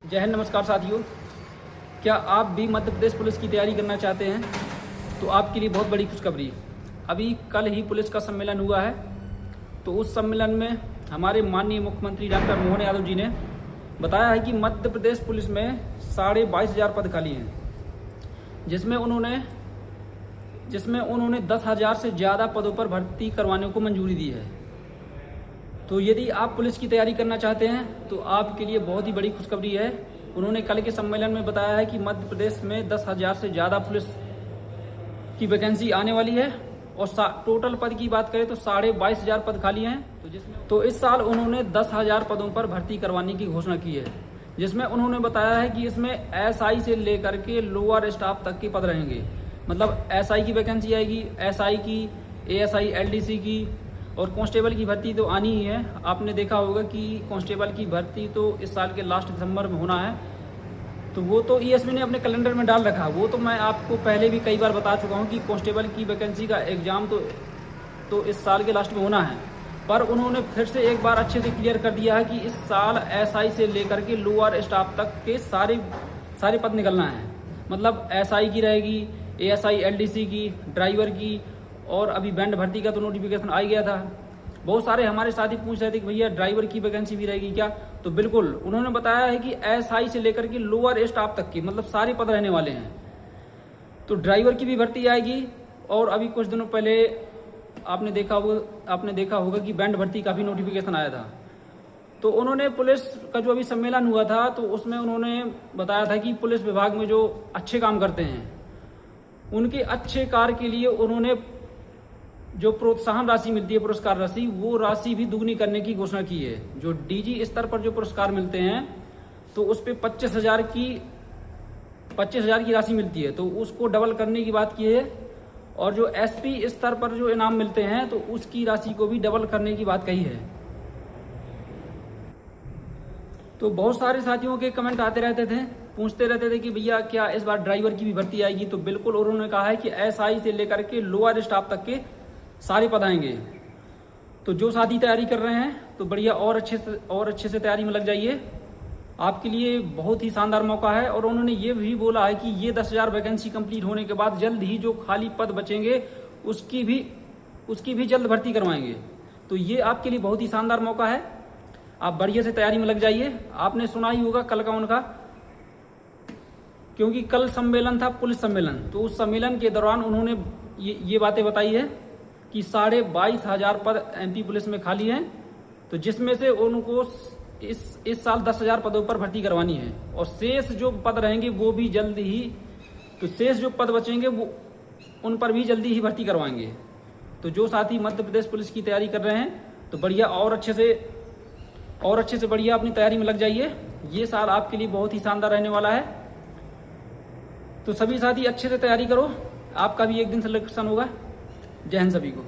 जय हिंद, नमस्कार साथियों। क्या आप भी मध्य प्रदेश पुलिस की तैयारी करना चाहते हैं तो आपके लिए बहुत बड़ी खुशखबरी। अभी कल ही पुलिस का सम्मेलन हुआ है, तो उस सम्मेलन में हमारे माननीय मुख्यमंत्री डॉक्टर मोहन यादव जी ने बताया है कि मध्य प्रदेश पुलिस में 22,500 पद खाली हैं, जिसमें उन्होंने 10,000 से ज़्यादा पदों पर भर्ती करवाने को मंजूरी दी है। तो यदि आप पुलिस की तैयारी करना चाहते हैं तो आपके लिए बहुत ही बड़ी खुशखबरी है। उन्होंने कल के सम्मेलन में बताया है कि मध्य प्रदेश में 10,000 से ज़्यादा पुलिस की वैकेंसी आने वाली है और टोटल पद की बात करें तो 22,500 पद खाली हैं। तो इस साल उन्होंने 10,000 पदों पर भर्ती करवाने की घोषणा की है, जिसमें उन्होंने बताया है कि इसमें एसआई से लेकर के लोअर स्टाफ तक के पद रहेंगे। मतलब एसआई की वैकेंसी आएगी, एसआई की, एएसआई, एलडीसी की, और कांस्टेबल की भर्ती तो आनी ही है। आपने देखा होगा कि कांस्टेबल की भर्ती तो इस साल के लास्ट दिसंबर में होना है, तो वो तो ईएसपी ने अपने कैलेंडर में डाल रखा। वो तो मैं आपको पहले भी कई बार बता चुका हूँ कि कांस्टेबल की वैकेंसी का एग्ज़ाम तो इस साल के लास्ट में होना है। पर उन्होंने फिर से एक बार अच्छे से क्लियर कर दिया है कि इस साल एसआई से लेकर के लोअर स्टाफ तक के सारे पद निकलना है। मतलब एसआई की रहेगी, एएसआई, एलडीसी की, ड्राइवर की, और अभी बैंड भर्ती का तो नोटिफिकेशन आ गया था। बहुत सारे हमारे साथी पूछ रहे थे कि भैया ड्राइवर की वैकेंसी भी रहेगी क्या, तो बिल्कुल उन्होंने बताया है कि एसआई से लेकर के लोअर स्टाफ तक की मतलब सारे पद रहने वाले हैं। तो ड्राइवर की भी भर्ती आएगी। और अभी कुछ दिनों पहले आपने देखा होगा कि बैंड भर्ती का भी नोटिफिकेशन आया था। तो उन्होंने पुलिस का जो अभी सम्मेलन हुआ था तो उसमें उन्होंने बताया था कि पुलिस विभाग में जो अच्छे काम करते हैं उनके अच्छे कार्य के लिए उन्होंने जो प्रोत्साहन राशि मिलती है, पुरस्कार राशि, वो राशि भी दुगनी करने की घोषणा की है। जो डीजी स्तर पर जो पुरस्कार मिलते हैं तो उस पर 25,000 की राशि मिलती है, तो उसको डबल करने की बात की है। और जो एसपी स्तर पर जो इनाम मिलते हैं तो उसकी राशि को भी डबल करने की बात कही है। तो बहुत सारे साथियों के कमेंट आते रहते थे, पूछते रहते थे कि भैया क्या इस बार ड्राइवर की भी भर्ती आएगी, तो बिल्कुल उन्होंने कहा है कि एसआई से लेकर के लोअर स्टाफ तक के सारे पद आएंगे। तो जो साथी तैयारी कर रहे हैं तो बढ़िया और अच्छे से तैयारी में लग जाइए। आपके लिए बहुत ही शानदार मौका है। और उन्होंने ये भी बोला है कि ये 10,000 वैकेंसी कंप्लीट होने के बाद जल्द ही जो खाली पद बचेंगे उसकी भी जल्द भर्ती करवाएंगे। तो ये आपके लिए बहुत ही शानदार मौका है। आप बढ़िया से तैयारी में लग जाइए। आपने सुना ही होगा कल का उनका, क्योंकि कल सम्मेलन था, पुलिस सम्मेलन, तो उस सम्मेलन के दौरान उन्होंने ये बातें बताई है कि 22,500 पद एमपी पुलिस में खाली हैं, तो जिसमें से उनको इस साल 10,000 पदों पर भर्ती करवानी है। और शेष जो पद रहेंगे वो भी जल्द ही, तो शेष जो पद बचेंगे वो उन पर भी जल्दी ही भर्ती करवाएंगे। तो जो साथी मध्य प्रदेश पुलिस की तैयारी कर रहे हैं तो बढ़िया और अच्छे से बढ़िया अपनी तैयारी में लग जाइए। ये साल आपके लिए बहुत ही शानदार रहने वाला है। तो सभी साथी अच्छे से तैयारी करो, आपका भी एक दिन सिलेक्शन होगा। जय हिंद सभी को।